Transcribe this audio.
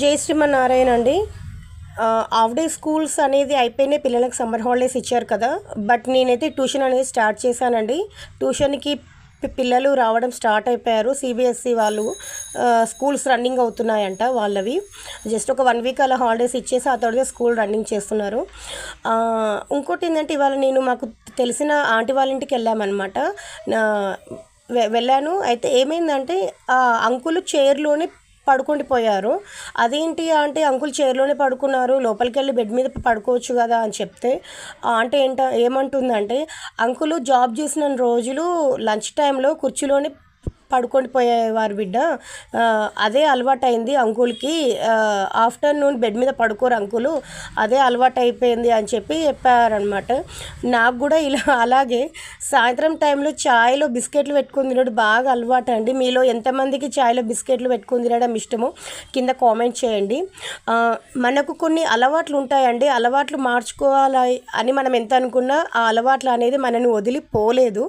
జై శ్రీమన్నారాయణ అండి. Half day schools అనేది అయిపోయినాయి, పిల్లలకు సమ్మర్ హాలిడేస్ ఇచ్చారు కదా. బట్ నేనైతే ట్యూషన్ అనేది స్టార్ట్ చేశానండి. ట్యూషన్కి పిల్లలు రావడం స్టార్ట్ అయిపోయారు. సిబిఎస్ఈ వాళ్ళు స్కూల్స్ రన్నింగ్ అవుతున్నాయంట వాళ్ళవి. జస్ట్ ఒక 1 వీక్ అలా హాలిడేస్ ఇచ్చేసి ఆ తర్వాత స్కూల్ రన్నింగ్ చేస్తున్నారు. ఇంకోటి ఏంటంటే, ఇవాళ నేను మాకు తెలిసిన ఆంటీ వాళ్ళ ఇంటికి వెళ్ళామన్నమాట. వెళ్ళాను. అయితే ఏమైందంటే, అంకుల్ చైర్లోనే పడుకుండిపోయారు. అదేంటి అంటే, అంకుల్ చైర్లోనే పడుకున్నారు, లోపలికి వెళ్ళి బెడ్ మీద పడుకోవచ్చు కదా అని చెప్తే, అంటే ఏమంటుందంటే, అంకుల్ జాబ్ చేసిన రోజులు లంచ్ టైంలో కుర్చీలోనే పడుకొని పోయేవారు బిడ్డ. అదే అలవాటైంది అంకుల్కి. ఆఫ్టర్నూన్ బెడ్ మీద పడుకోరు అంకులు, అదే అలవాటు అయిపోయింది అని చెప్పి చెప్పారనమాట. నాకు కూడా ఇలా అలాగే సాయంత్రం టైంలో ఛాయ్లో బిస్కెట్లు పెట్టుకుని తినడం బాగా అలవాటు అండి. మీలో ఎంతమందికి ఛాయ్లో బిస్కెట్లు పెట్టుకుని తినడం ఇష్టమో కింద కామెంట్ చేయండి. మనకు కొన్ని అలవాట్లు ఉంటాయండి. అలవాట్లు మార్చుకోవాలి అని మనం ఎంత అనుకున్నా ఆ అలవాట్లు అనేది మనని వదిలిపోలేదు.